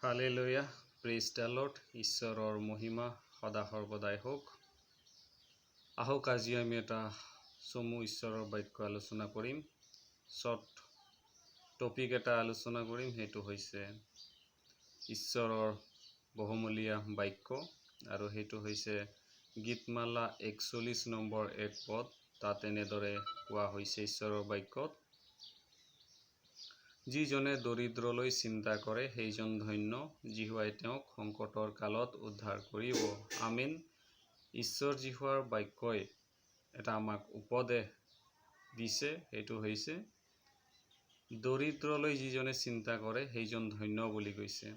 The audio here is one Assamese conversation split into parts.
Hallelujah, praise the lord. ঈশ্বৰৰ মহিমা সদা সৰ্বদাই হওক। আহক আজি আমি এটা চমু ঈশ্বৰৰ বাক্য আলোচনা কৰিম। শ্বৰ্ট টপিক এটা আলোচনা কৰিম, সেইটো হৈছে ঈশ্বৰৰ বহুমূলীয়া বাক্য, আৰু সেইটো হৈছে গীতমালা 41 নম্বৰ 1 পদ। তাত এনেদৰে কোৱা হৈছে ঈশ্বৰৰ বাক্যত, যিজনে দৰিদ্ৰলৈ চিন্তা কৰে সেইজন ধন্য, যিহুৱাই তেওঁক সংকটৰ কালত উদ্ধাৰ কৰিব। আমেন। ঈশ্বৰ জিহুৱাৰ বাক্যই এটা আমাক উপদেশ দিছে, সেইটো হৈছে দৰিদ্ৰলৈ যিজনে চিন্তা কৰে সেইজন ধন্য বুলি কৈছে,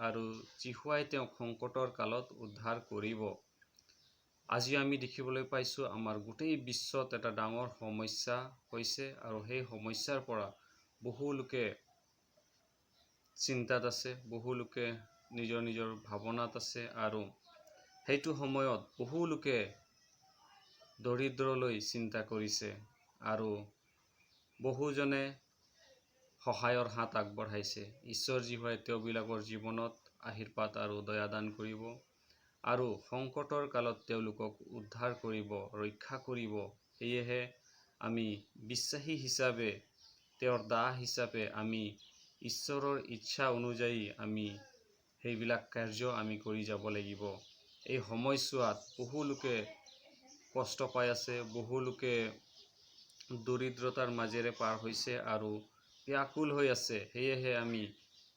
আৰু জিহুৱাই তেওঁক সংকটৰ কালত উদ্ধাৰ কৰিব। আজি আমি দেখিবলৈ পাইছোঁ আমাৰ গোটেই বিশ্বত এটা ডাঙৰ সমস্যা হৈছে, আৰু সেই সমস্যাৰ পৰা বহু লোকে চিন্তাত আছে, বহু লোকে নিজৰ নিজৰ ভাৱনাত আছে, আৰু সেইটো সময়ত বহু লোকে দৰিদ্ৰলৈ চিন্তা কৰিছে, আৰু বহুজনে সহায়ৰ হাত আগবঢ়াইছে। ঈশ্বৰ জিহুৱাই তেওঁবিলাকৰ জীৱনত আশীৰ্বাদ আৰু দয়াদান কৰিব, আৰু সংকটৰ কালত তেওঁলোকক উদ্ধাৰ কৰিব, ৰক্ষা কৰিব। সেয়েহে আমি বিশ্বাসী হিচাপে, তেওঁৰ দাস হিচাপে আমি ঈশ্বৰৰ ইচ্ছা অনুযায়ী আমি সেইবিলাক কাৰ্য আমি কৰি যাব লাগিব। এই সময়ছোৱাত বহু লোকে কষ্ট পাই আছে, বহু লোকে দৰিদ্ৰতাৰ মাজেৰে পাৰ হৈছে আৰু ব্যাকুল হৈ আছে। সেয়েহে আমি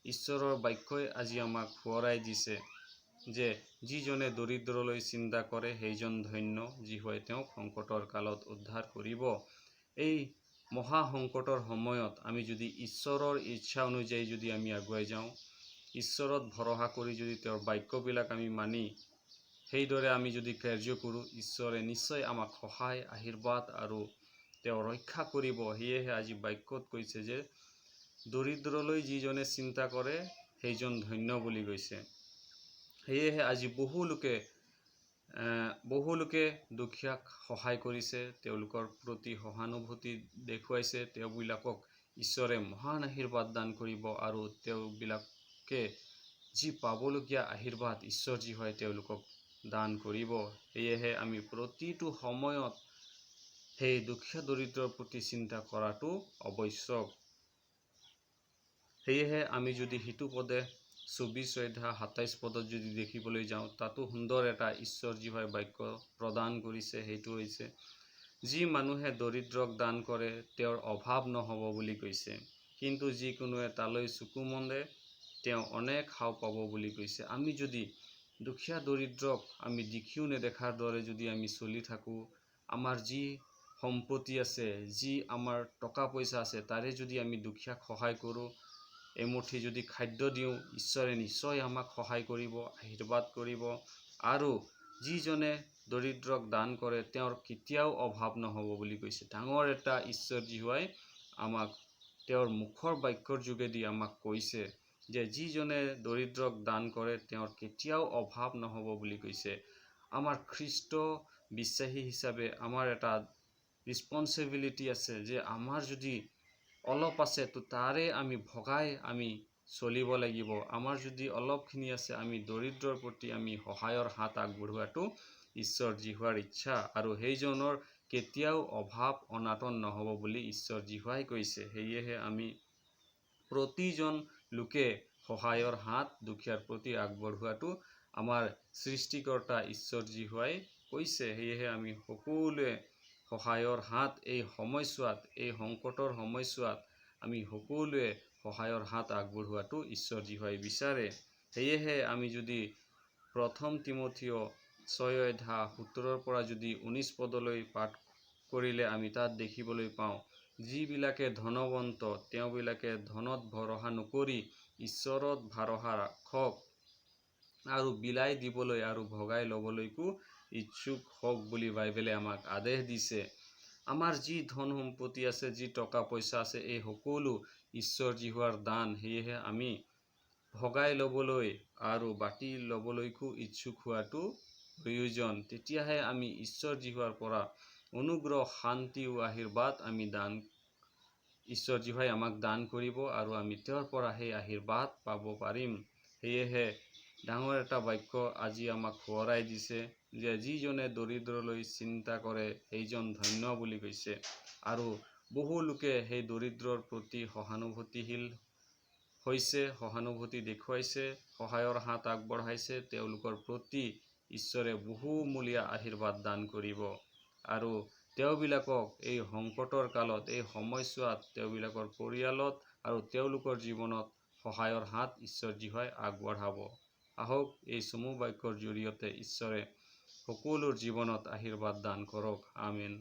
ঈশ্বৰৰ বাক্যই আজি আমাক সোঁৱৰাই দিছে যে যিজনে দৰিদ্ৰলৈ চিন্তা কৰে সেইজন ধন্য, যিহুৱাই তেওঁক সংকটৰ কালত উদ্ধাৰ কৰিব। এই মহা সংকটৰ সময়ত আমি যদি ঈশ্বৰৰ ইচ্ছা অনুযায়ী যদি আমি আগুৱাই যাওঁ, ঈশ্বৰত ভৰসা কৰি যদি তেওঁৰ বাক্যবিলাক আমি মানি সেইদৰে আমি যদি কাৰ্য কৰোঁ, ঈশ্বৰে নিশ্চয় আমাক সহায়, আশীৰ্বাদ আৰু তেওঁ ৰক্ষা কৰিব। সেয়েহে আজি বাক্যত কৈছে যে দৰিদ্ৰলৈ যিজনে চিন্তা কৰে সেইজন ধন্য বুলি কৈছে। সেয়েহে আজি বহু লোকে দুখীয়াক সহায় কৰিছে, তেওঁলোকৰ প্ৰতি সহানুভূতি দেখুৱাইছে। তেওঁবিলাকক ঈশ্বৰে মহান আশীৰ্বাদ দান কৰিব, আৰু তেওঁবিলাকে যি পাবলগীয়া আশীৰ্বাদ ঈশ্বৰ জিহুৱাই তেওঁলোকক দান কৰিব। সেয়েহে আমি প্ৰতিটো সময়ত সেই দুখীয়া দৰিদ্ৰৰ প্ৰতি চিন্তা কৰাটো আৱশ্যক। সেয়েহে আমি যদি সিটো পদে 24 অধ্যায় 27 পদত যদি দেখিবলৈ যাওঁ, তাতো সুন্দৰ এটা ঈশ্বৰ জিহুৱাই বাক্য প্ৰদান কৰিছে। সেইটো হৈছে, যি মানুহে দৰিদ্ৰক দান কৰে তেওঁৰ অভাৱ নহ'ব বুলি কৈছে, কিন্তু যিকোনোৱে তালৈ চকু মন্দে তেওঁ অনেক সাও পাব বুলি কৈছে। আমি যদি দুখীয়া দৰিদ্ৰক আমি দেখিও নেদেখাৰ দৰে যদি আমি চলি থাকোঁ, আমাৰ যি সম্পত্তি আছে, যি আমাৰ টকা পইচা আছে, তাৰে যদি আমি দুখীয়াক সহায় কৰোঁ, এমুঠি যদি খাদ্য দিওঁ, ঈশ্বৰে নিশ্চয় আমাক সহায় কৰিব, আশীৰ্বাদ কৰিব। আৰু যিজনে দৰিদ্ৰক দান কৰে তেওঁৰ কেতিয়াও অভাৱ নহ'ব বুলি কৈছে। ডাঙৰ এটা ঈশ্বৰ জিহুৱাই আমাক তেওঁৰ মুখৰ বাক্যৰ যোগেদি আমাক কৈছে যে যিজনে দৰিদ্ৰক দান কৰে তেওঁৰ কেতিয়াও অভাৱ নহ'ব বুলি কৈছে। আমাৰ খ্ৰীষ্ট বিশ্বাসী হিচাপে আমাৰ এটা ৰেছপনচিবিলিটি আছে যে আমাৰ যদি অলপ আছে তো তাৰে আমি ভগাই আমি চলিব লাগিব। আমাৰ যদি অলপখিনি আছে, আমি দৰিদ্ৰৰ প্ৰতি আমি সহায়ৰ হাত আগবঢ়োৱাটো ঈশ্বৰ জিহুৱাৰ ইচ্ছা, আৰু সেইজনৰ কেতিয়াও অভাৱ অনাটন নহ'ব বুলি ঈশ্বৰ জিহুৱাই কৈছে। সেয়েহে আমি প্ৰতিজন লোকে সহায়ৰ হাত দুখীয়াৰ প্ৰতি আগবঢ়োৱাটো আমাৰ সৃষ্টিকৰ্তা ঈশ্বৰ জিহুৱাই কৈছে। সেয়েহে আমি সকলোৱে সহায়ৰ হাত এই সময়ছোৱাত, এই সংকটৰ সময়ছোৱাত আমি সকলোৱে সহায়ৰ হাত আগবঢ়োৱাটো ঈশ্বৰ জিহুৱাই বিচাৰে। সেয়েহে আমি যদি 1 তিমথিয় 6 অধ্যায় 17 পৰা যদি 19 পদলৈ পাঠ কৰিলে আমি তাত দেখিবলৈ পাওঁ, যিবিলাকে ধনৱন্ত তেওঁবিলাকে ধনত ভৰসা নকৰি ঈশ্বৰত ভৰসা ৰাখক, আৰু বিলাই দিবলৈ আৰু ভগাই ল'বলৈকো ইচ্ছুক হওক বুলি বাইবেলে আমাক আদেশ দিছে। আমাৰ যি ধন সম্পত্তি আছে, যি টকা পইচা আছে, এই সকলো ঈশ্বৰ জিহুৱাৰ দান। সেয়েহে আমি ভগাই ল'বলৈ আৰু বাটি ল'বলৈকো ইচ্ছুক হোৱাটো প্ৰয়োজন। তেতিয়াহে আমি ঈশ্বৰ জিহুৱাৰ পৰা অনুগ্ৰহ, শান্তি আৰু আশীৰ্বাদ আমি ঈশ্বৰ জিহুৱাই আমাক দান কৰিব, আৰু আমি তেওঁৰ পৰা সেই আশীৰ্বাদ পাব পাৰিম। সেয়েহে ডাঙৰ এটা বাক্য আজি আমাক সোঁৱৰাই দিছে যে যিজনে দৰিদ্ৰলৈ চিন্তা কৰে সেইজন ধন্য বুলি কৈছে। আৰু বহু লোকে সেই দৰিদ্ৰৰ প্ৰতি সহানুভূতিশীল হৈছে, সহানুভূতি দেখুৱাইছে, সহায়ৰ হাত আগবঢ়াইছে। তেওঁলোকৰ প্ৰতি ঈশ্বৰে বহুমূলীয়া আশীৰ্বাদ দান কৰিব আৰু তেওঁবিলাকক এই সংকটৰ কালত, এই সময়ছোৱাত তেওঁবিলাকৰ পৰিয়ালত আৰু তেওঁলোকৰ জীৱনত সহায়ৰ হাত ঈশ্বৰ জীৱাই আগবঢ়াব। আহক এই চমু বাক্যৰ জৰিয়তে ঈশ্বৰে সকলোৰ জীৱনত আশীৰ্বাদ দান কৰক। আমেন।